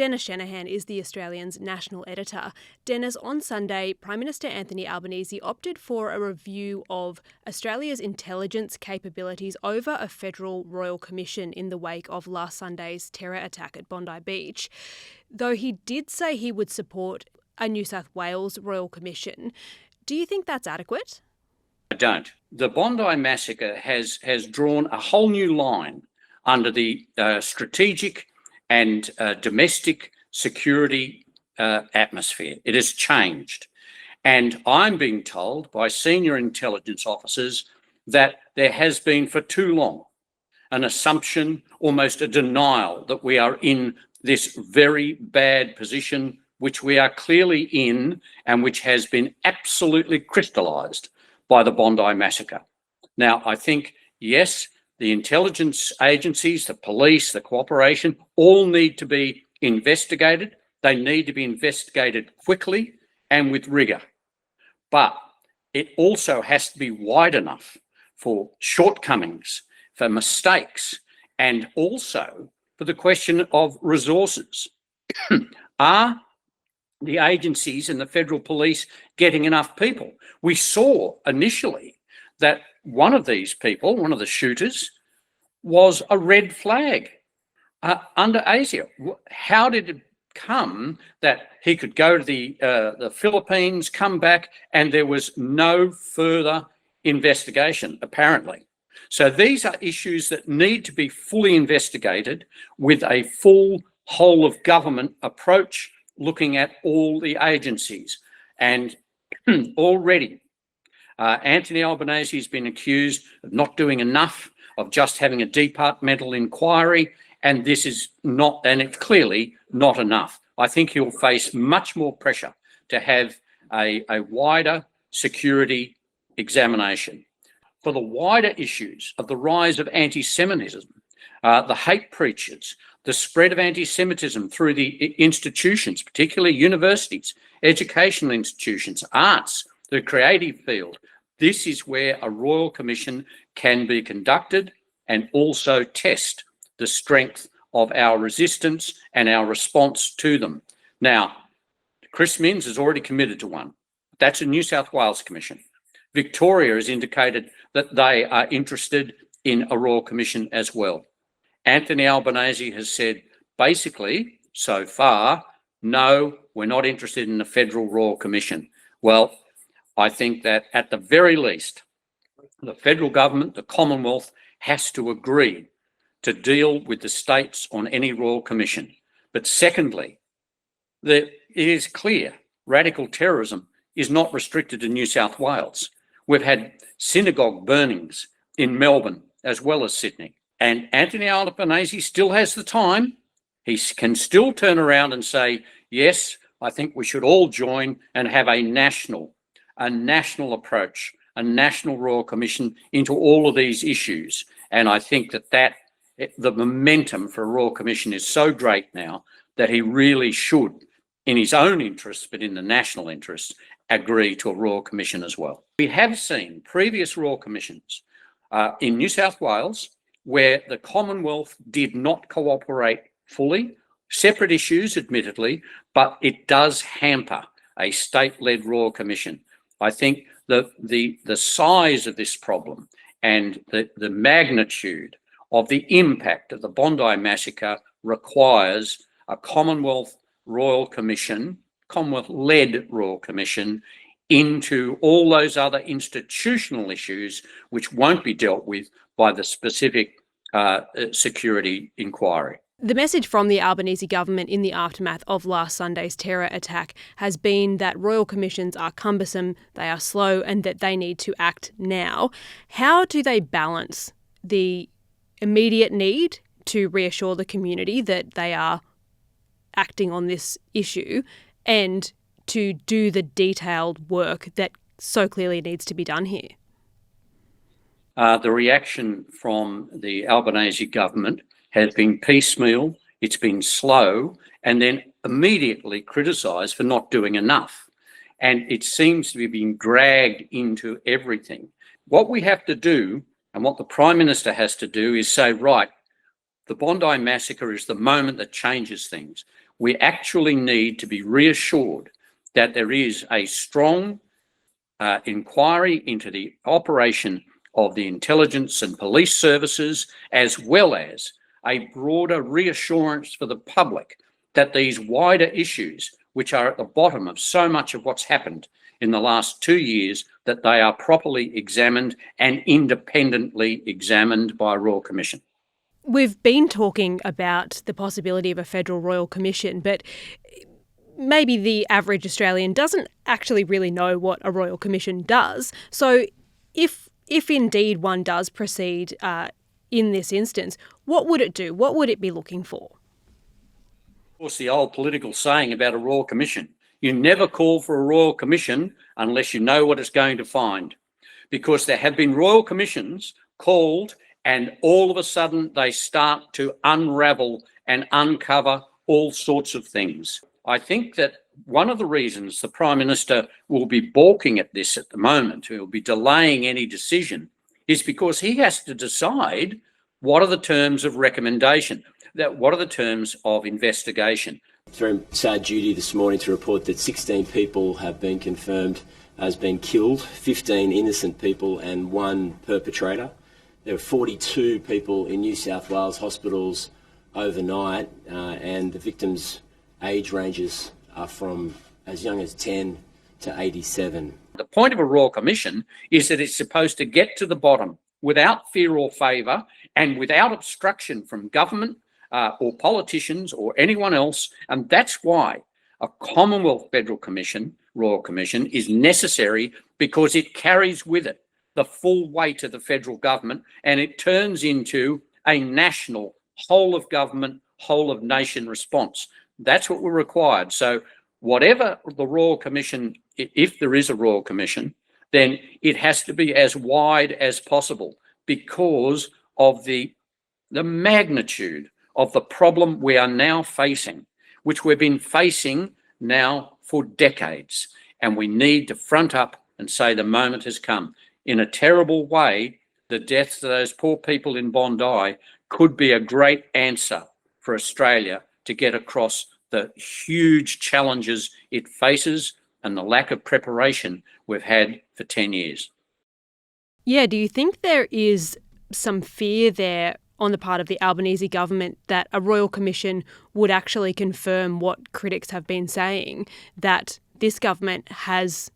Dennis Shanahan is the Australian's national editor. Dennis, on Sunday, Prime Minister Anthony Albanese opted for a review of Australia's intelligence capabilities over a federal royal commission in the wake of last Sunday's terror attack at Bondi Beach. Though he did say he would support a New South Wales royal commission, do you think that's adequate? I don't. The Bondi massacre has drawn a whole new line under the strategic and domestic security atmosphere. It has changed. And I'm being told by senior intelligence officers that there has been for too long an assumption, almost a denial, that we are in this very bad position, which we are clearly in and which has been absolutely crystallised by the Bondi massacre. Now, I think, yes, the intelligence agencies, the police, the cooperation, all need to be investigated. They need to be investigated quickly and with rigour. But it also has to be wide enough for shortcomings, for mistakes, and also for the question of resources. Are the agencies and the federal police getting enough people? We saw initially that one of these people, one of the shooters, was a red flag under ASIA. How did it come that he could go to the Philippines, come back, and there was no further investigation, apparently? So these are issues that need to be fully investigated with a full whole of government approach, looking at all the agencies. And already Anthony Albanese has been accused of not doing enough, of just having a departmental inquiry, and this is not, and it's clearly not enough. I think he'll face much more pressure to have a wider security examination. For the wider issues of the rise of anti-Semitism, the hate preachers, the spread of anti-Semitism through the institutions, particularly universities, educational institutions, arts, the creative field. This is where a royal commission can be conducted and also test the strength of our resistance and our response to them. Now, Chris Minns has already committed to one. That's a New South Wales commission. Victoria has indicated that they are interested in a royal commission as well. Anthony Albanese has said, basically, so far, no, we're not interested in a federal royal commission. Well, I think that at the very least, the federal government, the Commonwealth, has to agree to deal with the states on any royal commission. But secondly, it is clear radical terrorism is not restricted to New South Wales. We've had synagogue burnings in Melbourne as well as Sydney. And Anthony Albanese still has the time. He can still turn around and say, yes, I think we should all join and have a national approach, a national royal commission into all of these issues. And I think that the momentum for a royal commission is so great now that he really should, in his own interests, but in the national interests, agree to a royal commission as well. We have seen previous royal commissions in New South Wales where the Commonwealth did not cooperate fully, separate issues, admittedly, but it does hamper a state-led royal commission. I think the size of this problem and the magnitude of the impact of the Bondi massacre requires a Commonwealth Royal Commission, Commonwealth-led Royal Commission, into all those other institutional issues which won't be dealt with by the specific security inquiry. The message from the Albanese government in the aftermath of last Sunday's terror attack has been that royal commissions are cumbersome, they are slow, and that they need to act now. How do they balance the immediate need to reassure the community that they are acting on this issue and to do the detailed work that so clearly needs to be done here? The reaction from the Albanese government has been piecemeal, it's been slow, and then immediately criticised for not doing enough. And it seems to be being dragged into everything. What we have to do, and what the Prime Minister has to do, is say, right, the Bondi massacre is the moment that changes things. we actually need to be reassured that there is a strong inquiry into the operation of the intelligence and police services, as well as a broader reassurance for the public that these wider issues, which are at the bottom of so much of what's happened in the last 2 years, that they are properly examined and independently examined by a Royal Commission. We've been talking about the possibility of a federal Royal Commission, but maybe the average Australian doesn't actually really know what a Royal Commission does. So if indeed one does proceed in this instance, what would it do? What would it be looking for? Of course, the old political saying about a Royal Commission, you never call for a Royal Commission unless you know what it's going to find. Because there have been Royal Commissions called and all of a sudden they start to unravel and uncover all sorts of things. I think that one of the reasons the Prime Minister will be balking at this at the moment, he will be delaying any decision, is because he has to decide what are the terms of recommendation, what are the terms of investigation. It's very sad duty this morning to report that 16 people have been confirmed as being killed, 15 innocent people and one perpetrator. There are 42 people in New South Wales hospitals overnight, and the victims' age ranges are from as young as 10 to 87. The point of a Royal Commission is that it's supposed to get to the bottom without fear or favour and without obstruction from government or politicians or anyone else. And that's why a Commonwealth Federal Commission, Royal Commission, is necessary, because it carries with it the full weight of the federal government and it turns into a national, whole of government, whole of nation response. That's what we're required. So whatever the Royal Commission, if there is a Royal Commission, then it has to be as wide as possible because of the magnitude of the problem we are now facing, which we've been facing now for decades. And we need to front up and say the moment has come. In a terrible way, the deaths of those poor people in Bondi could be a great answer for Australia to get across the huge challenges it faces and the lack of preparation we've had for 10 years. Yeah, do you think there is some fear there on the part of the Albanese government that a Royal Commission would actually confirm what critics have been saying, that this government has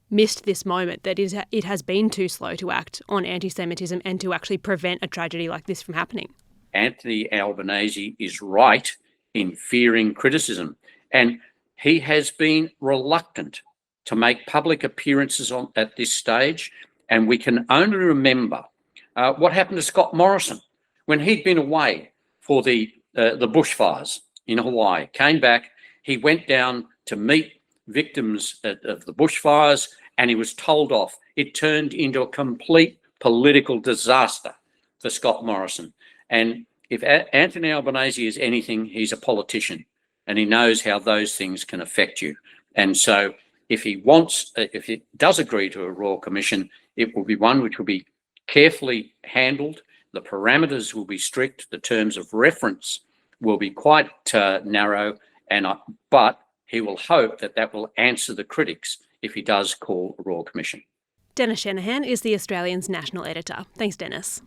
missed this moment, that it has been too slow to act on anti-Semitism and to actually prevent a tragedy like this from happening? Anthony Albanese is right in fearing criticism, and he has been reluctant to make public appearances at this stage. And we can only remember what happened to Scott Morrison when he'd been away for the bushfires in Hawaii, came back, he went down to meet victims of the bushfires and he was told off. It turned into a complete political disaster for Scott Morrison. And if Anthony Albanese is anything, he's a politician and he knows how those things can affect you. And so if he does agree to a Royal Commission, it will be one which will be carefully handled. The parameters will be strict. The terms of reference will be quite narrow, but he will hope that will answer the critics if he does call a Royal Commission. Dennis Shanahan is the Australian's national editor. Thanks, Dennis.